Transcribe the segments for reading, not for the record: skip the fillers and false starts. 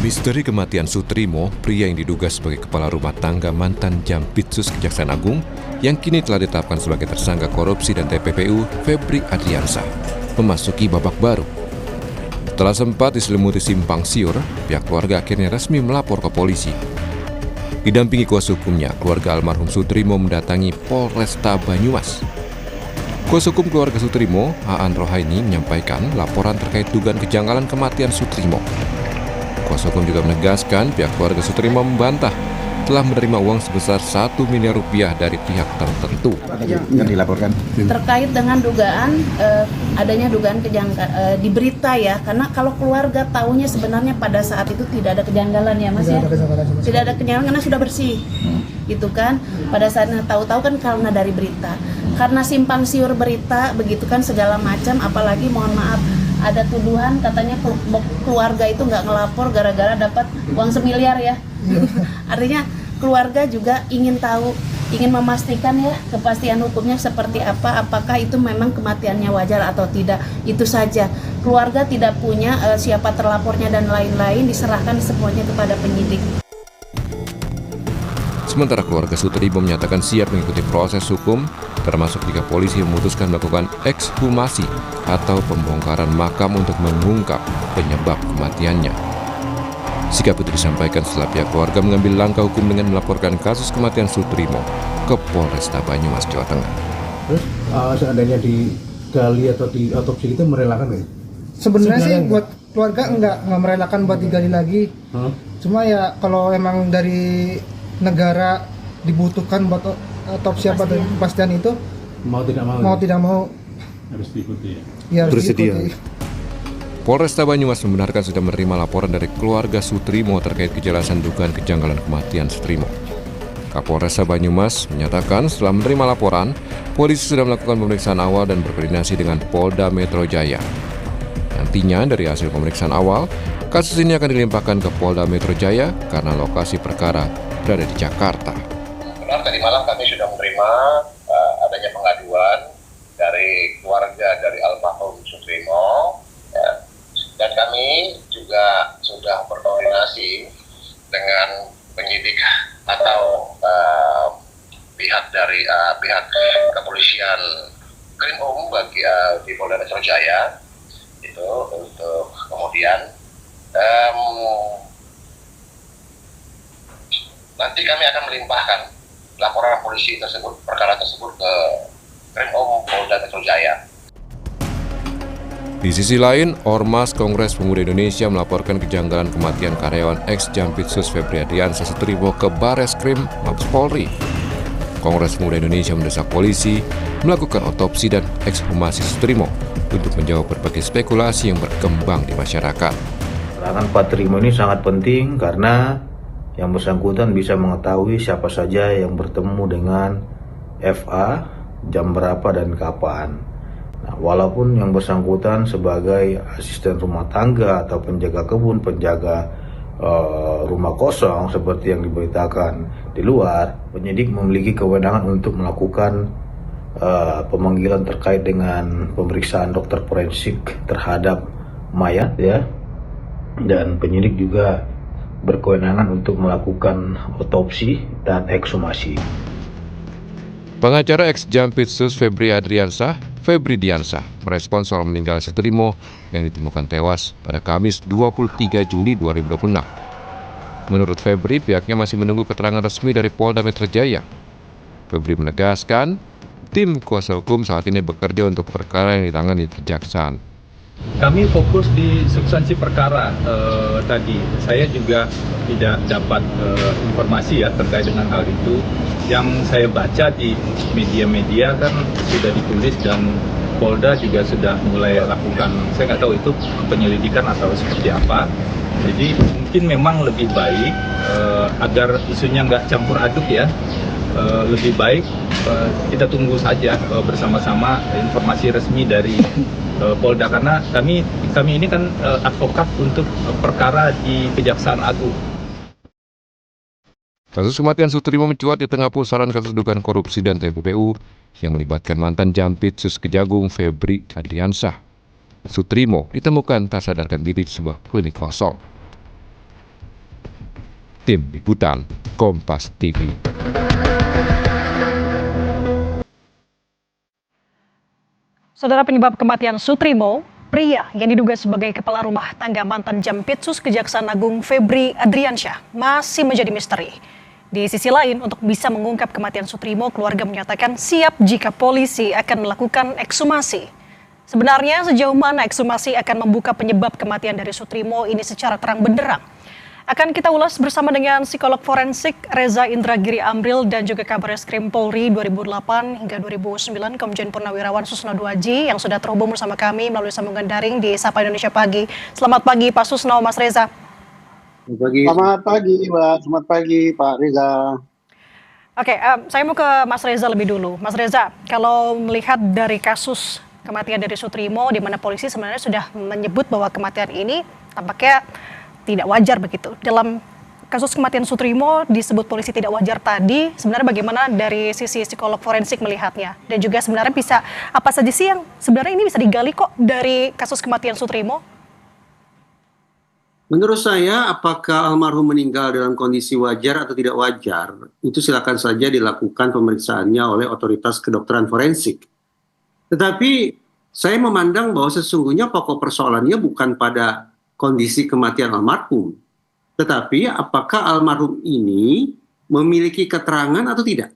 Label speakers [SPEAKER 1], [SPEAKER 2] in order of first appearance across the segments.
[SPEAKER 1] Misteri kematian Sutrimo, pria yang diduga sebagai kepala rumah tangga mantan Jampitsus Kejaksaan Agung, yang kini telah ditetapkan sebagai tersangka korupsi dan TPPU, Febri Adriansah, memasuki babak baru. Setelah sempat diselimuti simpang siur, pihak keluarga akhirnya resmi melapor ke polisi. Didampingi kuasa hukumnya, keluarga almarhum Sutrimo mendatangi Polresta Banyumas. Kuasa hukum keluarga Sutrimo, Aan Rohaini, menyampaikan laporan terkait dugaan kejanggalan kematian Sutrimo. Kuasa hukum juga menegaskan pihak keluarga Sutrimo membantah telah menerima uang sebesar 1 miliar rupiah dari pihak tertentu.
[SPEAKER 2] Yang dilaporkan
[SPEAKER 3] terkait dengan dugaan adanya dugaan kejanggalan di berita ya, karena kalau keluarga tahunya sebenarnya pada saat itu tidak ada kejanggalan ya Mas ya, tidak ada kejanggalan karena sudah bersih, gitu kan. Pada saatnya tahu-tahu kan karena dari berita, karena simpang siur berita begitu kan segala macam, apalagi mohon maaf ada tuduhan katanya keluarga itu nggak ngelapor gara-gara dapat uang 1 miliar ya. Artinya keluarga juga ingin tahu, ingin memastikan ya kepastian hukumnya seperti apa, apakah itu memang kematiannya wajar atau tidak. Itu saja. Keluarga tidak punya siapa terlapornya dan lain-lain, diserahkan semuanya kepada penyidik.
[SPEAKER 1] Sementara keluarga Sutrimo menyatakan siap mengikuti proses hukum, termasuk jika polisi memutuskan melakukan ekshumasi atau pembongkaran makam untuk mengungkap penyebab kematiannya. Sikap itu disampaikan setelah pihak keluarga mengambil langkah hukum dengan melaporkan kasus kematian Sutrimo ke Polresta Banyumas, Jawa Tengah.
[SPEAKER 2] Terus seandainya digali atau diotopsi itu merelakan nggak?
[SPEAKER 4] Sebenarnya sih buat keluarga nggak merelakan buat digali lagi. Cuma ya kalau emang dari negara dibutuhkan buat otopsi apa dan kepastian itu mau tidak mau
[SPEAKER 2] harus diikuti
[SPEAKER 4] ya. Harus
[SPEAKER 2] bersedia.
[SPEAKER 4] diikuti.
[SPEAKER 1] Polresta Banyumas membenarkan sudah menerima laporan dari keluarga Sutrimo terkait kejelasan dugaan kejanggalan kematian Sutrimo. Kapolresta Banyumas menyatakan setelah menerima laporan, polisi sudah melakukan pemeriksaan awal dan berkoordinasi dengan Polda Metro Jaya. Nantinya dari hasil pemeriksaan awal, kasus ini akan dilimpahkan ke Polda Metro Jaya karena lokasi perkara berada di Jakarta.
[SPEAKER 5] Benar, tadi malam kami sudah menerima adanya pengaduan dari keluarga dari almarhum Sutrimo, ya, dan kami juga sudah berkoordinasi dengan penyidik atau pihak dari pihak kepolisian Krimum bagi di Polda Metro Jaya itu untuk kemudian nanti kami akan melimpahkan laporan polisi tersebut, perkara tersebut ke Krimum Polda Metro Jaya.
[SPEAKER 1] Di sisi lain, Ormas Kongres Pemuda Indonesia melaporkan kejanggalan kematian karyawan ex-Jampitsus Febri Adriansah Sutrimo ke Bareskrim Mabes Polri. Kongres Pemuda Indonesia mendesak polisi melakukan otopsi dan ekshumasi Sutrimo untuk menjawab berbagai spekulasi yang berkembang di masyarakat.
[SPEAKER 6] Keterangan Pak Trimo ini sangat penting karena yang bersangkutan bisa mengetahui siapa saja yang bertemu dengan FA, jam berapa dan kapan. Nah, walaupun yang bersangkutan sebagai asisten rumah tangga atau penjaga kebun, penjaga rumah kosong seperti yang diberitakan di luar, penyidik memiliki kewenangan untuk melakukan pemanggilan terkait dengan pemeriksaan dokter forensik terhadap mayat ya, dan penyidik juga berkewenangan untuk melakukan otopsi dan ekshumasi.
[SPEAKER 1] Pengacara ex-Jampitsus Febri Adriansah, Febri Diansah, merespons soal meninggal Sutrimo yang ditemukan tewas pada Kamis 23 Juli 2026. Menurut Febri, pihaknya masih menunggu keterangan resmi dari Polda Metro Jaya. Febri menegaskan, tim kuasa hukum saat ini bekerja untuk perkara yang ditangani kejaksaan.
[SPEAKER 7] Kami fokus di substansi perkara tadi. Saya juga tidak dapat informasi ya terkait dengan hal itu. Yang saya baca di media-media kan sudah ditulis dan Polda juga sudah mulai lakukan, saya nggak tahu itu penyelidikan atau seperti apa. Jadi mungkin memang lebih baik agar isunya nggak campur aduk ya, lebih baik kita tunggu saja bersama-sama informasi resmi dari Polda, karena kami ini kan advokat untuk perkara di Kejaksaan Agung.
[SPEAKER 1] Kasus kematian Sutrimo mencuat di tengah pusaran kasus dugaan korupsi dan TPPU yang melibatkan mantan Jampitsus Kejagung Febri Adriansah. Sutrimo ditemukan tak sadarkan diri di sebuah klinik kosong. Tim Liputan, Kompas TV.
[SPEAKER 8] Saudara, penyebab kematian Sutrimo, pria yang diduga sebagai kepala rumah tangga mantan Jampitsus Kejaksaan Agung Febri Adriansyah, masih menjadi misteri. Di sisi lain, untuk bisa mengungkap kematian Sutrimo, keluarga menyatakan siap jika polisi akan melakukan ekshumasi. Sebenarnya sejauh mana ekshumasi akan membuka penyebab kematian dari Sutrimo ini secara terang benderang? Akan kita ulas bersama dengan psikolog forensik Reza Indragiri Amril dan juga Kabareskrim Polri 2008 hingga 2009 Komjen Purnawirawan Susno Duaji yang sudah terhubung bersama kami melalui sambungan daring di Sapa Indonesia Pagi. Selamat pagi Pak Susno, Mas Reza.
[SPEAKER 9] Selamat pagi Mbak, selamat pagi Pak Reza.
[SPEAKER 8] Oke, saya mau ke Mas Reza lebih dulu. Mas Reza, kalau melihat dari kasus kematian dari Sutrimo, di mana polisi sebenarnya sudah menyebut bahwa kematian ini tampaknya tidak wajar begitu. Dalam kasus kematian Sutrimo disebut polisi tidak wajar tadi, sebenarnya bagaimana dari sisi psikolog forensik melihatnya? Dan juga sebenarnya bisa apa saja sih yang sebenarnya ini bisa digali kok dari kasus kematian Sutrimo?
[SPEAKER 9] Menurut saya, apakah almarhum meninggal dalam kondisi wajar atau tidak wajar, itu silakan saja dilakukan pemeriksaannya oleh otoritas kedokteran forensik. Tetapi saya memandang bahwa sesungguhnya pokok persoalannya bukan pada kondisi kematian almarhum, tetapi apakah almarhum ini memiliki keterangan atau tidak.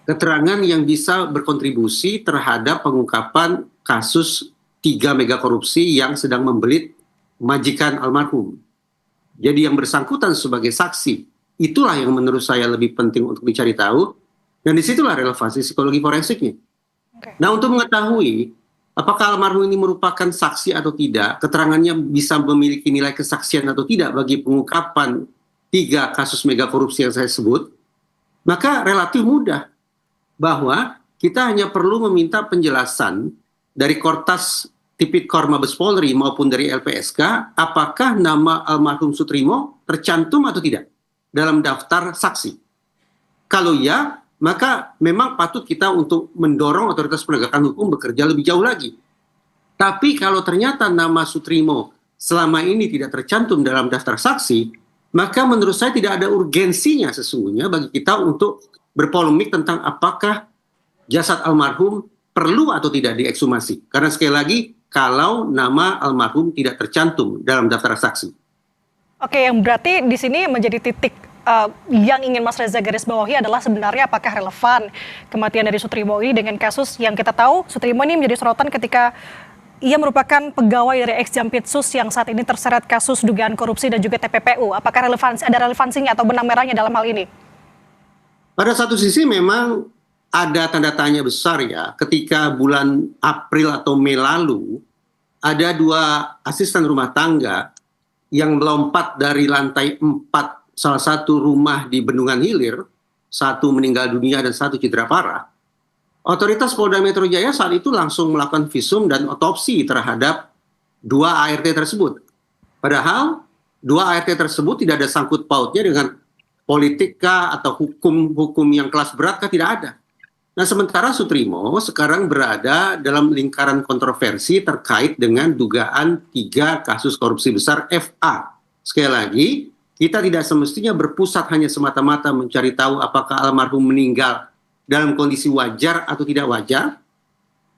[SPEAKER 9] Keterangan yang bisa berkontribusi terhadap pengungkapan kasus 3 mega korupsi yang sedang membelit majikan almarhum. Jadi yang bersangkutan sebagai saksi, itulah yang menurut saya lebih penting untuk dicari tahu, dan disitulah relevansi psikologi forensiknya. Nah, untuk mengetahui apakah almarhum ini merupakan saksi atau tidak, keterangannya bisa memiliki nilai kesaksian atau tidak bagi pengungkapan 3 kasus mega korupsi yang saya sebut, maka relatif mudah bahwa kita hanya perlu meminta penjelasan dari Kortas Tipikor Mabes Polri maupun dari LPSK, apakah nama almarhum Sutrimo tercantum atau tidak dalam daftar saksi. Kalau ya, maka memang patut kita untuk mendorong otoritas penegakan hukum bekerja lebih jauh lagi. Tapi kalau ternyata nama Sutrimo selama ini tidak tercantum dalam daftar saksi, maka menurut saya tidak ada urgensinya sesungguhnya bagi kita untuk berpolemik tentang apakah jasad almarhum perlu atau tidak diekshumasi. Karena sekali lagi, kalau nama almarhum tidak tercantum dalam daftar saksi.
[SPEAKER 8] Oke, yang berarti di sini menjadi titik yang ingin Mas Reza garis bawahi adalah sebenarnya apakah relevan kematian dari Sutrimo ini dengan kasus yang kita tahu Sutrimo ini menjadi sorotan ketika ia merupakan pegawai dari ex-Jampitsus yang saat ini terseret kasus dugaan korupsi dan juga TPPU. Apakah ada relevansinya atau benang merahnya dalam hal ini?
[SPEAKER 9] Pada satu sisi memang ada tanda tanya besar ya, ketika bulan April atau Mei lalu, ada 2 asisten rumah tangga yang melompat dari lantai 4 salah satu rumah di Bendungan Hilir, 1 meninggal dunia dan 1 cedera parah. Otoritas Polda Metro Jaya saat itu langsung melakukan visum dan otopsi terhadap 2 ART tersebut. Padahal 2 ART tersebut tidak ada sangkut pautnya dengan politik kah atau hukum yang kelas berat kah, tidak ada. Nah, sementara Sutrimo sekarang berada dalam lingkaran kontroversi terkait dengan dugaan 3 kasus korupsi besar FA. Sekali lagi, kita tidak semestinya berpusat hanya semata-mata mencari tahu apakah almarhum meninggal dalam kondisi wajar atau tidak wajar,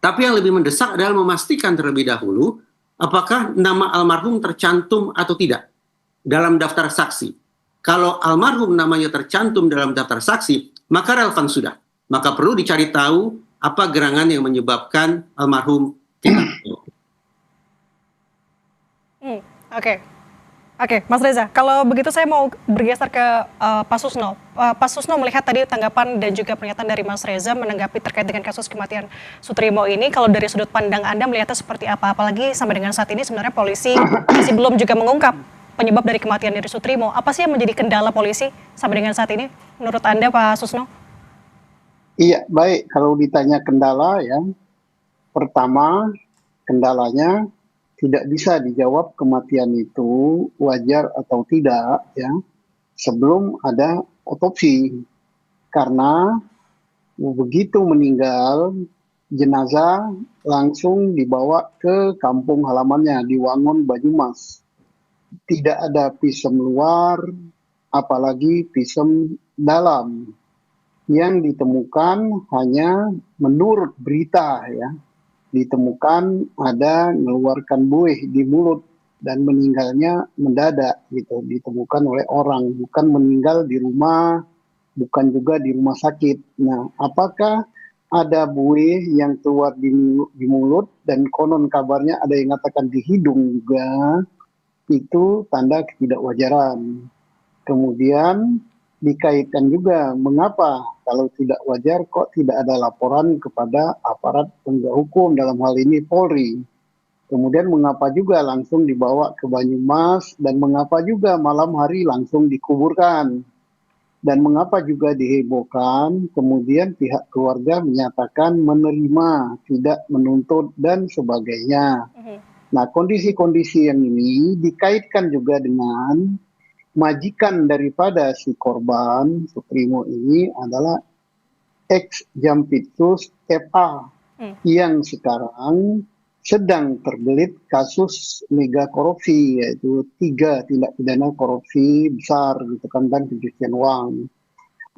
[SPEAKER 9] tapi yang lebih mendesak adalah memastikan terlebih dahulu apakah nama almarhum tercantum atau tidak dalam daftar saksi. Kalau almarhum namanya tercantum dalam daftar saksi, maka relevan sudah. Maka perlu dicari tahu apa gerangan yang menyebabkan almarhum tidak.
[SPEAKER 8] Oke, Mas Reza, kalau begitu saya mau bergeser ke Pak Susno. Pak Susno melihat tadi tanggapan dan juga pernyataan dari Mas Reza menanggapi terkait dengan kasus kematian Sutrimo ini. Kalau dari sudut pandang Anda melihatnya seperti apa? Apalagi sampai dengan saat ini sebenarnya polisi masih belum juga mengungkap penyebab dari kematian dari Sutrimo. Apa sih yang menjadi kendala polisi sampai dengan saat ini menurut Anda, Pak Susno?
[SPEAKER 10] Iya, baik. Kalau ditanya kendala ya, pertama kendalanya tidak bisa dijawab kematian itu wajar atau tidak ya sebelum ada otopsi. Karena begitu meninggal, jenazah langsung dibawa ke kampung halamannya di Wangon, Banyumas. Tidak ada visum luar apalagi visum dalam yang ditemukan hanya menurut berita ya, ditemukan ada mengeluarkan buih di mulut dan meninggalnya mendadak gitu, ditemukan oleh orang, bukan meninggal di rumah, bukan juga di rumah sakit. Nah, apakah ada buih yang keluar di mulut dan konon kabarnya ada yang mengatakan di hidung juga, itu tanda ketidakwajaran. Kemudian dikaitkan juga mengapa kalau tidak wajar kok tidak ada laporan kepada aparat penegak hukum, dalam hal ini Polri. Kemudian mengapa juga langsung dibawa ke Banyumas dan mengapa juga malam hari langsung dikuburkan. Dan mengapa juga dihebohkan, kemudian pihak keluarga menyatakan menerima, tidak menuntut, dan sebagainya. Nah, kondisi-kondisi yang ini dikaitkan juga dengan majikan daripada si korban, Sutrimo ini adalah ex-Jampitsus FA, yang sekarang sedang terbelit kasus mega korupsi, yaitu 3 tindak pidana korupsi besar gitu kan, dan pencucian uang.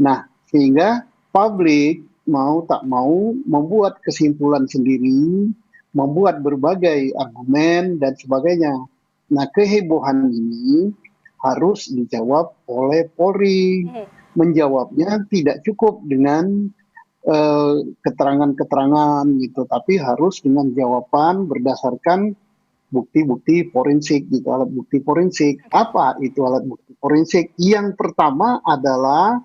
[SPEAKER 10] Nah, sehingga publik mau tak mau membuat kesimpulan sendiri, membuat berbagai argumen dan sebagainya. Nah, kehebohan ini harus dijawab oleh Polri. Menjawabnya tidak cukup dengan keterangan-keterangan gitu, tapi harus dengan jawaban berdasarkan bukti-bukti forensik gitu, alat bukti forensik. Apa itu alat bukti forensik? Yang pertama adalah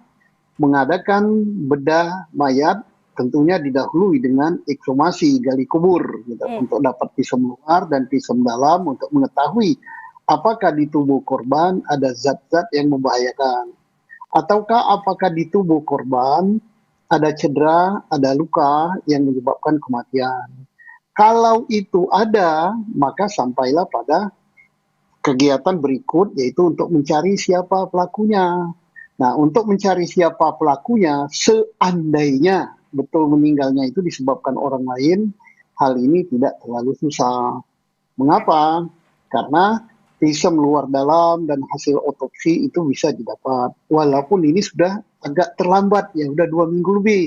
[SPEAKER 10] mengadakan bedah mayat, tentunya didahului dengan ekshumasi, gali kubur gitu, untuk dapat visum luar dan visum dalam untuk mengetahui apakah di tubuh korban ada zat-zat yang membahayakan, ataukah apakah di tubuh korban ada cedera, ada luka yang menyebabkan kematian. Kalau itu ada, maka sampailah pada kegiatan berikut, yaitu untuk mencari siapa pelakunya. Nah, untuk mencari siapa pelakunya, seandainya betul meninggalnya itu disebabkan orang lain, hal ini tidak terlalu susah. Mengapa? Karena visum luar dalam dan hasil otopsi itu bisa didapat. Walaupun ini sudah agak terlambat ya, udah 2 minggu lebih.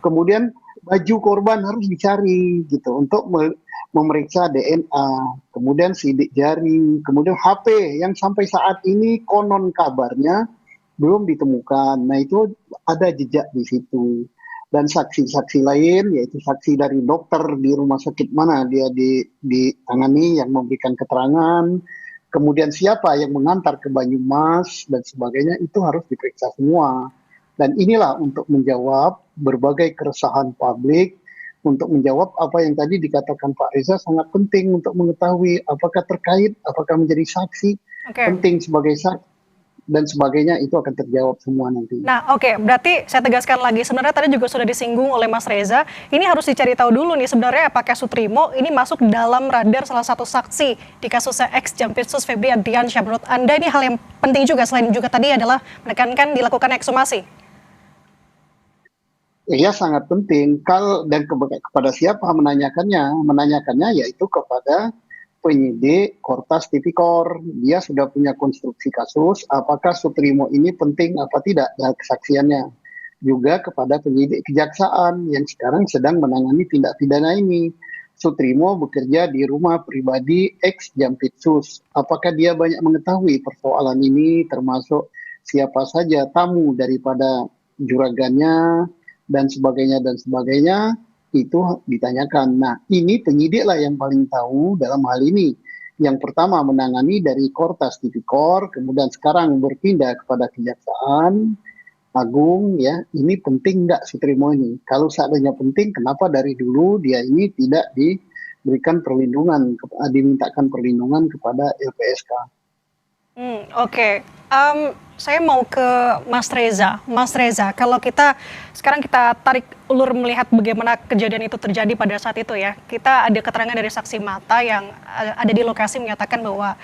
[SPEAKER 10] Kemudian baju korban harus dicari gitu untuk memeriksa DNA. Kemudian sidik jari, kemudian HP yang sampai saat ini konon kabarnya belum ditemukan. Nah, itu ada jejak di situ. Dan saksi-saksi lain, yaitu saksi dari dokter di rumah sakit mana dia ditangani yang memberikan keterangan, kemudian siapa yang mengantar ke Banyumas dan sebagainya, itu harus diperiksa semua. Dan inilah untuk menjawab berbagai keresahan publik, untuk menjawab apa yang tadi dikatakan Pak Reza, sangat penting untuk mengetahui apakah terkait, apakah menjadi saksi, penting sebagai saksi, dan sebagainya, itu akan terjawab semua nanti.
[SPEAKER 8] Nah, berarti saya tegaskan lagi, sebenarnya tadi juga sudah disinggung oleh Mas Reza, ini harus dicari tahu dulu nih sebenarnya apakah Sutrimo ini masuk dalam radar salah satu saksi di kasusnya ex-Jampitsus Febri Adriansyah. Menurut Anda ini hal yang penting juga, selain juga tadi adalah menekankan dilakukan ekshumasi?
[SPEAKER 10] Iya, sangat penting. Dan kepada siapa menanyakannya? Menanyakannya yaitu kepada penyidik Kortas Tipikor. Dia sudah punya konstruksi kasus, apakah Sutrimo ini penting apa tidak dalam kesaksiannya. Juga kepada penyidik kejaksaan yang sekarang sedang menangani tindak pidana ini. Sutrimo bekerja di rumah pribadi ex-Jampitsus. Apakah dia banyak mengetahui persoalan ini, termasuk siapa saja tamu daripada juragannya, dan sebagainya, itu ditanyakan. Nah, ini penyidik lah yang paling tahu dalam hal ini. Yang pertama menangani dari Kortas Tipikor, kemudian sekarang berpindah kepada Kejaksaan Agung, ya. Ini penting nggak Sutrimo ini? Kalau seandainya penting, kenapa dari dulu dia ini tidak diberikan perlindungan, dimintakan perlindungan kepada LPSK?
[SPEAKER 8] Saya mau ke Mas Reza. Mas Reza, kalau sekarang kita tarik ulur melihat bagaimana kejadian itu terjadi pada saat itu ya. Kita ada keterangan dari saksi mata yang ada di lokasi menyatakan bahwa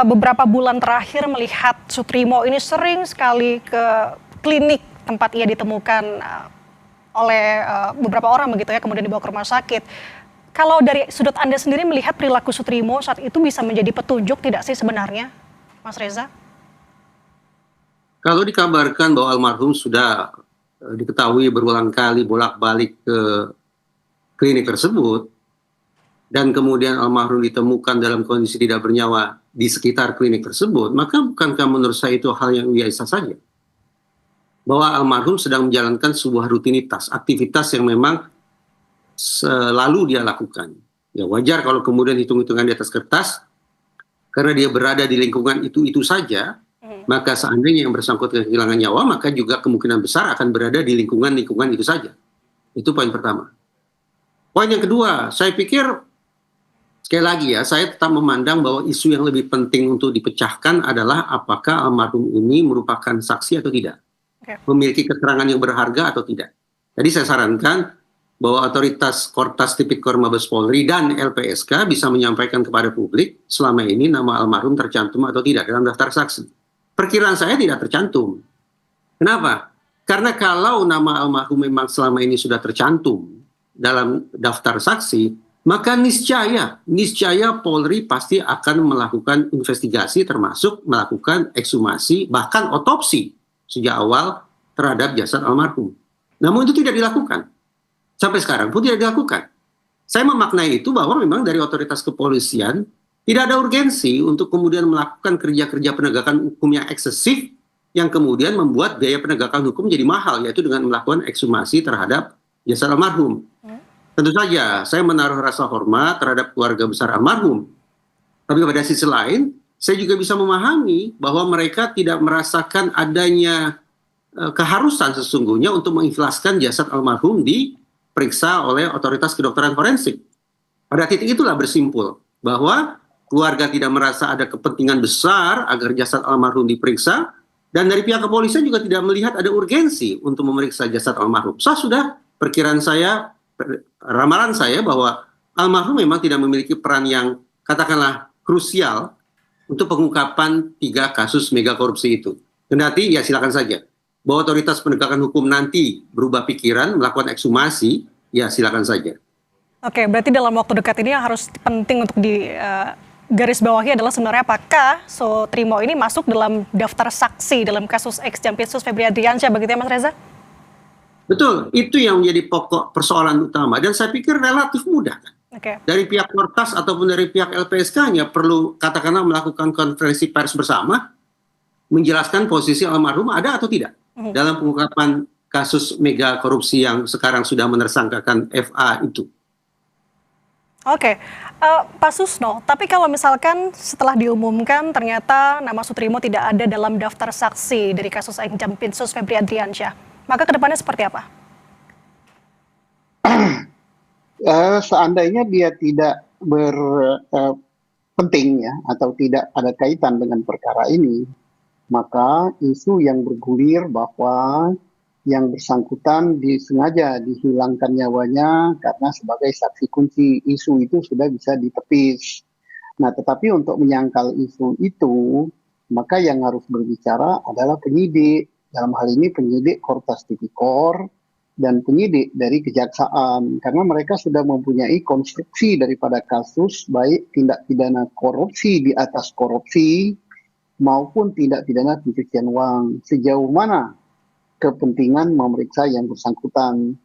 [SPEAKER 8] beberapa bulan terakhir melihat Sutrimo ini sering sekali ke klinik tempat ia ditemukan oleh beberapa orang begitu ya, kemudian dibawa ke rumah sakit. Kalau dari sudut Anda sendiri melihat perilaku Sutrimo saat itu bisa menjadi petunjuk tidak sih sebenarnya, Mas Reza?
[SPEAKER 9] Kalau dikabarkan bahwa almarhum sudah diketahui berulang kali bolak-balik ke klinik tersebut, dan kemudian almarhum ditemukan dalam kondisi tidak bernyawa di sekitar klinik tersebut, maka bukankah menurut saya itu hal yang biasa saja? Bahwa almarhum sedang menjalankan sebuah rutinitas, aktivitas yang memang selalu dia lakukan. Ya wajar kalau kemudian hitung-hitungan di atas kertas, karena dia berada di lingkungan itu saja, maka seandainya yang bersangkutan kehilangan nyawa, maka juga kemungkinan besar akan berada di lingkungan itu saja. Itu poin pertama. Poin yang kedua, saya pikir, sekali lagi ya, saya tetap memandang bahwa isu yang lebih penting untuk dipecahkan adalah apakah almarhum ini merupakan saksi atau tidak. Memiliki keterangan yang berharga atau tidak. Jadi saya sarankan bahwa otoritas Kortas Tipikor Mabes Polri dan LPSK bisa menyampaikan kepada publik selama ini nama almarhum tercantum atau tidak dalam daftar saksi. Perkiraan saya tidak tercantum. Kenapa? Karena kalau nama almarhum memang selama ini sudah tercantum dalam daftar saksi, maka niscaya Polri pasti akan melakukan investigasi termasuk melakukan ekshumasi bahkan otopsi sejak awal terhadap jasad almarhum. Namun itu tidak dilakukan. Sampai sekarang pun tidak dilakukan. Saya memaknai itu bahwa memang dari otoritas kepolisian tidak ada urgensi untuk kemudian melakukan kerja-kerja penegakan hukum yang eksesif yang kemudian membuat biaya penegakan hukum jadi mahal, yaitu dengan melakukan ekshumasi terhadap jasad almarhum. Tentu saja saya menaruh rasa hormat terhadap keluarga besar almarhum. Tapi pada sisi lain, saya juga bisa memahami bahwa mereka tidak merasakan adanya keharusan sesungguhnya untuk mengikhlaskan jasad almarhum diperiksa oleh otoritas kedokteran forensik. Pada titik itulah bersimpul bahwa keluarga tidak merasa ada kepentingan besar agar jasad almarhum diperiksa, dan dari pihak kepolisian juga tidak melihat ada urgensi untuk memeriksa jasad almarhum. Sudah perkiraan saya, ramalan saya bahwa almarhum memang tidak memiliki peran yang katakanlah krusial untuk pengungkapan 3 kasus mega korupsi itu. Kendati ya silakan saja. Bahwa otoritas penegakan hukum nanti berubah pikiran, melakukan ekshumasi, ya silakan saja.
[SPEAKER 8] Oke, berarti dalam waktu dekat ini yang harus penting untuk di garis bawahi adalah sebenarnya apakah Sutrimo ini masuk dalam daftar saksi dalam kasus ex Jampitsus Febri Adriansyah, begitu ya Mas Reza?
[SPEAKER 9] Betul, itu yang menjadi pokok persoalan utama dan saya pikir relatif mudah. Dari pihak Kortas ataupun dari pihak LPSK hanya perlu katakanlah melakukan konferensi pers bersama, menjelaskan posisi almarhum ada atau tidak dalam pengungkapan kasus mega korupsi yang sekarang sudah menersangkakan FA itu.
[SPEAKER 8] Oke, Pak Susno, tapi kalau misalkan setelah diumumkan ternyata nama Sutrimo tidak ada dalam daftar saksi dari kasus ex Jampitsus Febri Adriansyah, maka kedepannya seperti apa?
[SPEAKER 10] Seandainya dia tidak berpenting ya atau tidak ada kaitan dengan perkara ini, maka isu yang bergulir bahwa yang bersangkutan disengaja dihilangkan nyawanya karena sebagai saksi kunci, isu itu sudah bisa ditepis. Nah, tetapi untuk menyangkal isu itu, maka yang harus berbicara adalah penyidik. Dalam hal ini penyidik Kortas Tipikor dan penyidik dari kejaksaan, karena mereka sudah mempunyai konstruksi daripada kasus baik tindak pidana korupsi di atas korupsi maupun tindak pidana pencucian uang. Sejauh mana kepentingan memeriksa yang bersangkutan?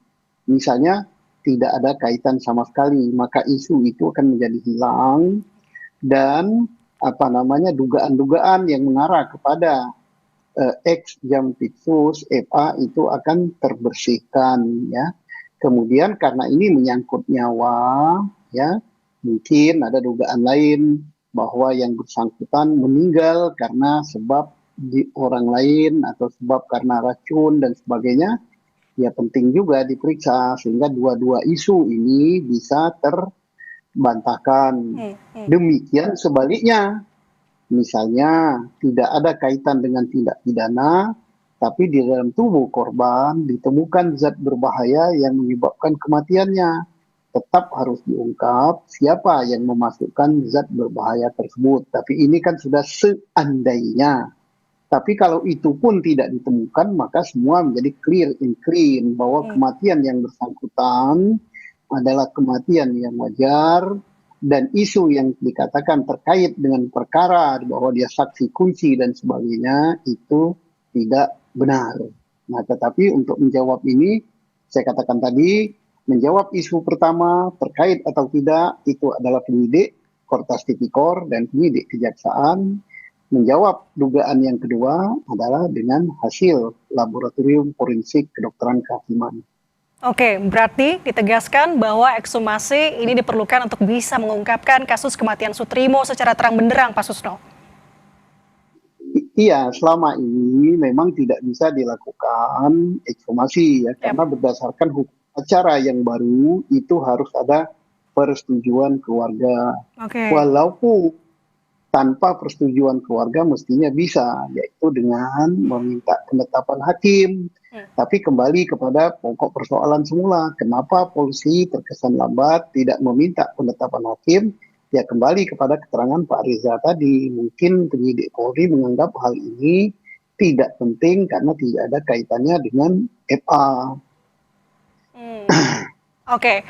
[SPEAKER 10] Misalnya tidak ada kaitan sama sekali, maka isu itu akan menjadi hilang dan dugaan-dugaan yang mengarah kepada ex Jampitsus FA itu akan terbersihkan ya. Kemudian karena ini menyangkut nyawa ya, mungkin ada dugaan lain bahwa yang bersangkutan meninggal karena sebab di orang lain atau sebab karena racun dan sebagainya, ya penting juga diperiksa sehingga dua-dua isu ini bisa terbantahkan. Demikian sebaliknya, misalnya tidak ada kaitan dengan tindak pidana, tapi di dalam tubuh korban ditemukan zat berbahaya yang menyebabkan kematiannya. Tetap harus diungkap siapa yang memasukkan zat berbahaya tersebut. Tapi ini kan sudah seandainya. Tapi kalau itu pun tidak ditemukan, maka semua menjadi clear and clean bahwa kematian yang bersangkutan adalah kematian yang wajar, dan isu yang dikatakan terkait dengan perkara bahwa dia saksi kunci dan sebagainya itu tidak benar. Nah, tetapi untuk menjawab ini, saya katakan tadi, menjawab isu pertama terkait atau tidak itu adalah penyidik Kortas Tipikor dan penyidik Kejaksaan. Menjawab dugaan yang kedua adalah dengan hasil laboratorium forensik kedokteran kehakiman.
[SPEAKER 8] Oke, berarti ditegaskan bahwa ekshumasi ini diperlukan untuk bisa mengungkapkan kasus kematian Sutrimo secara terang benderang, Pak Susno.
[SPEAKER 10] Iya, selama ini memang tidak bisa dilakukan ekshumasi ya, karena berdasarkan hukum acara yang baru itu harus ada persetujuan keluarga. Walaupun tanpa persetujuan keluarga mestinya bisa, yaitu dengan meminta penetapan hakim. Tapi kembali kepada pokok persoalan semula, kenapa polisi terkesan lambat tidak meminta penetapan hakim? Ya kembali kepada keterangan Pak Reza tadi, mungkin penyidik Polri menganggap hal ini tidak penting karena tidak ada kaitannya dengan FA.
[SPEAKER 8] Oke,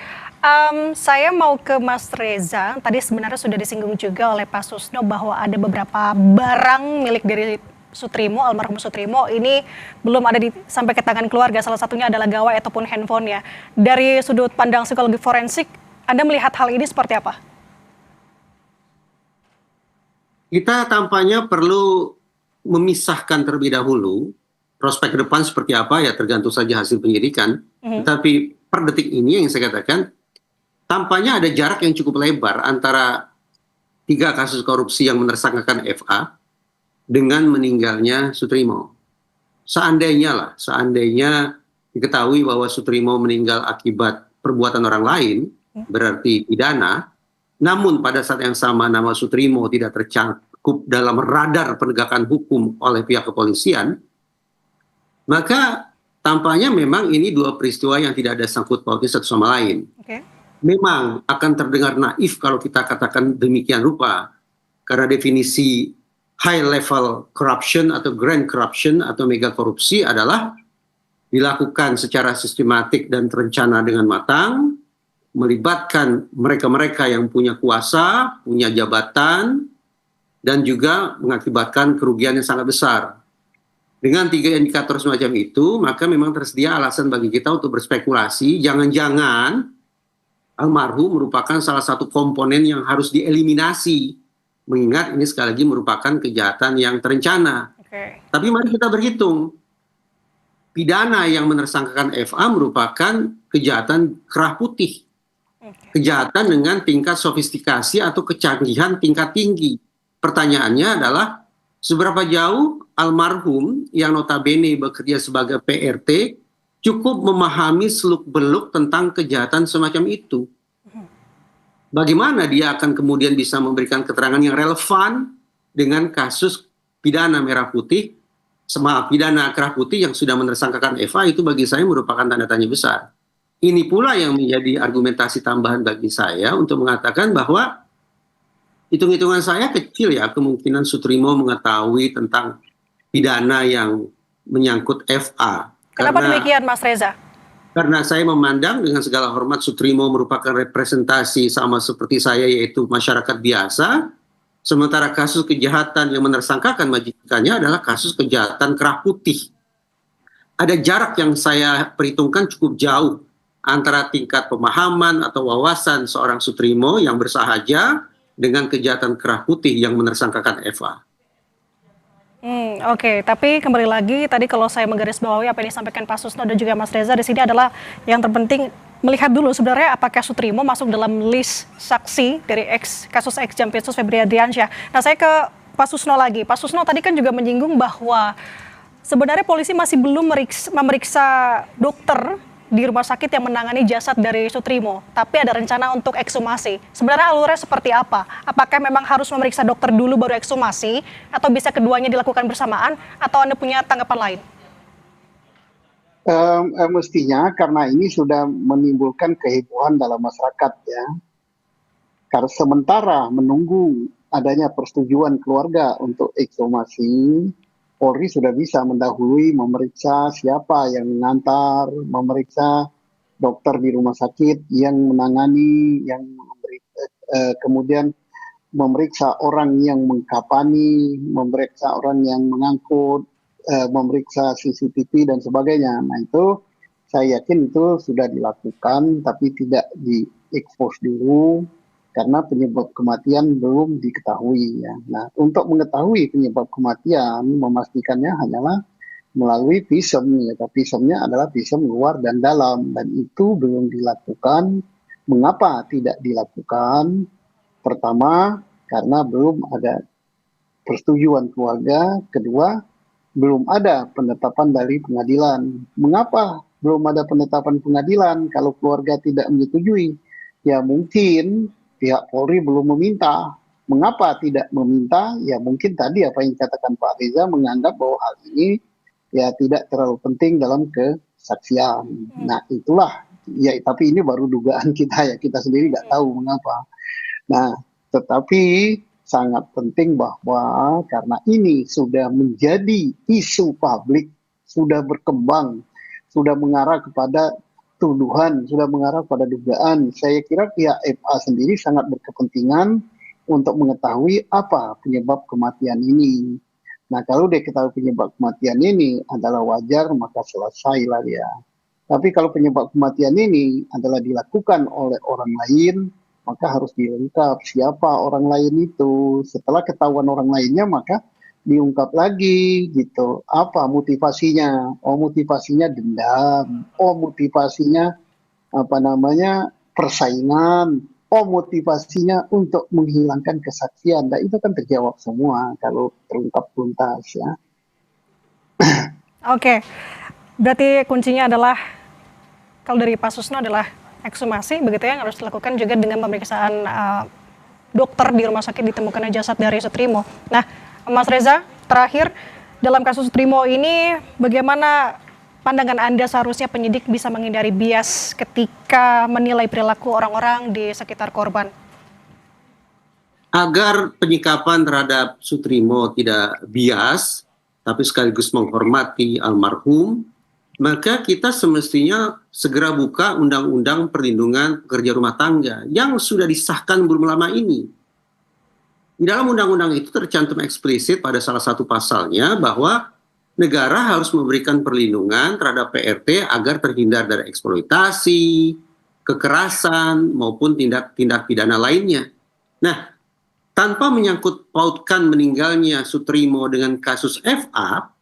[SPEAKER 8] saya mau ke Mas Reza. Tadi sebenarnya sudah disinggung juga oleh Pak Susno bahwa ada beberapa barang milik dari Sutrimo, almarhum Sutrimo ini belum ada sampai ke tangan keluarga. Salah satunya adalah gawai ataupun handphonenya. Dari sudut pandang psikologi forensik, Anda melihat hal ini seperti apa?
[SPEAKER 9] Kita tampaknya perlu memisahkan terlebih dahulu prospek ke depan seperti apa ya tergantung saja hasil penyidikan. Tetapi per detik ini yang saya katakan tampaknya ada jarak yang cukup lebar antara 3 kasus korupsi yang menersangkakan FA dengan meninggalnya Sutrimo. Seandainya diketahui bahwa Sutrimo meninggal akibat perbuatan orang lain, berarti pidana, namun pada saat yang sama nama Sutrimo tidak tercakup dalam radar penegakan hukum oleh pihak kepolisian, maka tampaknya memang ini 2 peristiwa yang tidak ada sangkut pautnya satu sama lain. Memang akan terdengar naif kalau kita katakan demikian rupa, karena definisi high level corruption atau grand corruption atau mega korupsi adalah dilakukan secara sistematik dan terencana dengan matang, melibatkan mereka-mereka yang punya kuasa, punya jabatan, dan juga mengakibatkan kerugian yang sangat besar. Dengan 3 indikator semacam itu, maka memang tersedia alasan bagi kita untuk berspekulasi, jangan-jangan almarhum merupakan salah satu komponen yang harus dieliminasi, mengingat ini sekali lagi merupakan kejahatan yang terencana. Tapi mari kita berhitung, pidana yang menersangkakan FA merupakan kejahatan kerah putih. Kejahatan dengan tingkat sofistikasi atau kecanggihan tingkat tinggi. Pertanyaannya adalah seberapa jauh almarhum yang notabene bekerja sebagai PRT cukup memahami seluk-beluk tentang kejahatan semacam itu. Bagaimana dia akan kemudian bisa memberikan keterangan yang relevan dengan kasus pidana merah putih, pidana kerah putih yang sudah menersangkakan FA, itu bagi saya merupakan tanda tanya besar. Ini pula yang menjadi argumentasi tambahan bagi saya untuk mengatakan bahwa hitung-hitungan saya kecil ya kemungkinan Sutrimo mengetahui tentang pidana yang menyangkut FA.
[SPEAKER 8] Kenapa demikian, Mas Reza?
[SPEAKER 9] Karena saya memandang dengan segala hormat Sutrimo merupakan representasi sama seperti saya, yaitu masyarakat biasa, sementara kasus kejahatan yang menersangkakan majikannya adalah kasus kejahatan kerah putih. Ada jarak yang saya perhitungkan cukup jauh antara tingkat pemahaman atau wawasan seorang Sutrimo yang bersahaja dengan kejahatan kerah putih yang menersangkakan FA.
[SPEAKER 8] Oke, tapi kembali lagi tadi kalau saya menggarisbawahi apa yang disampaikan Pak Susno dan juga Mas Reza di sini adalah yang terpenting melihat dulu sebenarnya apakah Sutrimo masuk dalam list saksi dari kasus Jampitsus Febri Adriansyah. Nah, saya ke Pak Susno lagi. Pak Susno tadi kan juga menyinggung bahwa sebenarnya polisi masih belum memeriksa dokter di rumah sakit yang menangani jasad dari Sutrimo, tapi ada rencana untuk ekshumasi. Sebenarnya alurnya seperti apa? Apakah memang harus memeriksa dokter dulu baru ekshumasi, atau bisa keduanya dilakukan bersamaan, atau Anda punya tanggapan lain?
[SPEAKER 10] Mestinya karena ini sudah menimbulkan kehebohan dalam masyarakat ya. Karena sementara menunggu adanya persetujuan keluarga untuk ekshumasi, Polri sudah bisa mendahului memeriksa siapa yang mengantar, memeriksa dokter di rumah sakit yang menangani, kemudian memeriksa orang yang mengkapani, memeriksa orang yang mengangkut, memeriksa CCTV dan sebagainya. Nah itu saya yakin itu sudah dilakukan, tapi tidak di-expose dulu karena penyebab kematian belum diketahui ya. Nah untuk mengetahui penyebab kematian, memastikannya hanyalah melalui visum ya. Visumnya adalah visum luar dan dalam, dan itu belum dilakukan. Mengapa tidak dilakukan? Pertama, karena belum ada persetujuan keluarga. Kedua, belum ada penetapan dari pengadilan. Mengapa belum ada penetapan pengadilan? Kalau keluarga tidak menyetujui, ya mungkin pihak Polri belum meminta. Mengapa tidak meminta? Ya mungkin tadi apa yang dikatakan Pak Reza, menganggap bahwa hal ini ya tidak terlalu penting dalam kesaksian. Nah itulah, ya tapi ini baru dugaan kita ya, kita sendiri nggak tahu mengapa. Nah tetapi sangat penting bahwa karena ini sudah menjadi isu publik, sudah berkembang, sudah mengarah kepada tuduhan, sudah mengarah pada dugaan. Saya kira pihak FA sendiri sangat berkepentingan untuk mengetahui apa penyebab kematian ini. Nah kalau dia ketahui penyebab kematian ini adalah wajar, maka selesailah dia. Tapi kalau penyebab kematian ini adalah dilakukan oleh orang lain, maka harus diungkap siapa orang lain itu. Setelah ketahuan orang lainnya, maka diungkap lagi gitu. Apa motivasinya? Oh motivasinya dendam. Oh motivasinya persaingan. Oh motivasinya untuk menghilangkan kesaksian. Dan itu kan terjawab semua kalau terungkap tuntas ya.
[SPEAKER 8] Oke, berarti kuncinya adalah kalau dari Pak Susno adalah ekshumasi, begitu ya, yang harus dilakukan juga dengan pemeriksaan dokter di rumah sakit ditemukannya jasad dari Sutrimo. Nah, Mas Reza, terakhir dalam kasus Sutrimo ini, bagaimana pandangan Anda seharusnya penyidik bisa menghindari bias ketika menilai perilaku orang-orang di sekitar korban?
[SPEAKER 9] Agar penyikapan terhadap Sutrimo tidak bias, tapi sekaligus menghormati almarhum, maka kita semestinya segera buka Undang-Undang Perlindungan Pekerja Rumah Tangga yang sudah disahkan belum lama ini. Di dalam undang-undang itu tercantum eksplisit pada salah satu pasalnya bahwa negara harus memberikan perlindungan terhadap PRT agar terhindar dari eksploitasi, kekerasan, maupun tindak pidana lainnya. Nah, tanpa menyangkut pautkan meninggalnya Sutrimo dengan kasus FA,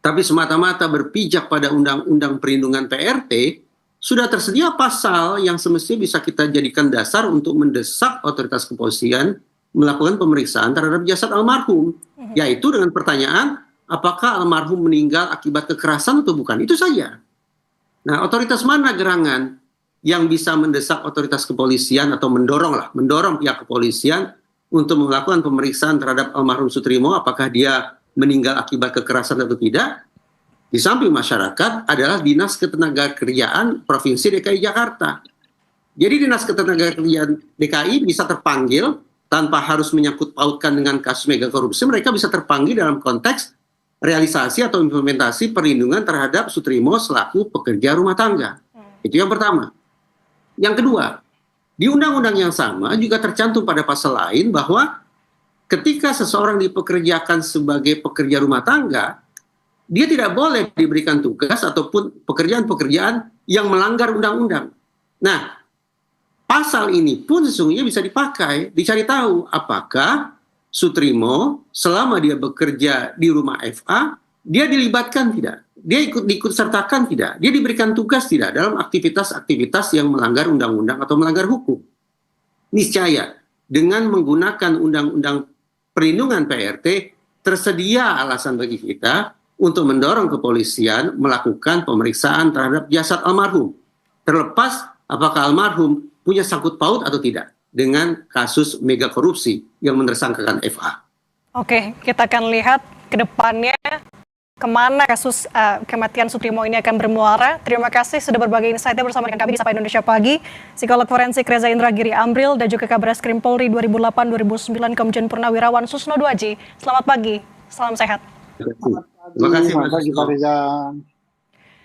[SPEAKER 9] tapi semata-mata berpijak pada Undang-Undang Perlindungan PRT, sudah tersedia pasal yang semestinya bisa kita jadikan dasar untuk mendesak otoritas kepolisian melakukan pemeriksaan terhadap jasad almarhum, yaitu dengan pertanyaan, apakah almarhum meninggal akibat kekerasan atau bukan? Itu saja. Nah, otoritas mana gerangan yang bisa mendesak otoritas kepolisian atau mendorong pihak kepolisian untuk melakukan pemeriksaan terhadap almarhum Sutrimo, apakah dia meninggal akibat kekerasan atau tidak? Di samping masyarakat adalah Dinas Ketenagakerjaan Provinsi DKI Jakarta. Jadi Dinas Ketenagakerjaan DKI bisa terpanggil tanpa harus menyangkut pautkan dengan kasus mega korupsi. Mereka bisa terpanggil dalam konteks realisasi atau implementasi perlindungan terhadap Sutrimo selaku pekerja rumah tangga. Itu yang pertama. Yang kedua, di undang-undang yang sama juga tercantum pada pasal lain bahwa ketika seseorang dipekerjakan sebagai pekerja rumah tangga, dia tidak boleh diberikan tugas ataupun pekerjaan-pekerjaan yang melanggar undang-undang. Nah, pasal ini pun sesungguhnya bisa dipakai, dicari tahu apakah Sutrimo selama dia bekerja di rumah FA, dia dilibatkan tidak? Dia ikut sertakan tidak? Dia diberikan tugas tidak dalam aktivitas-aktivitas yang melanggar undang-undang atau melanggar hukum? Niscaya dengan menggunakan undang-undang perlindungan PRT, tersedia alasan bagi kita untuk mendorong kepolisian melakukan pemeriksaan terhadap jasad almarhum. Terlepas apakah almarhum punya sangkut paut atau tidak dengan kasus mega korupsi yang mentersangkakan FA.
[SPEAKER 8] Oke, kita akan lihat ke depannya kemana kasus kematian Sutrimo ini akan bermuara. Terima kasih sudah berbagi insight-nya bersama dengan kami di Sapa Indonesia Pagi. Psikolog forensik Reza Indragiri Amril dan juga Kabareskrim Polri 2008-2009 Komjen Purnawirawan Susno Duaji. Selamat pagi, salam sehat.
[SPEAKER 9] Terima kasih,
[SPEAKER 10] Pak Reza.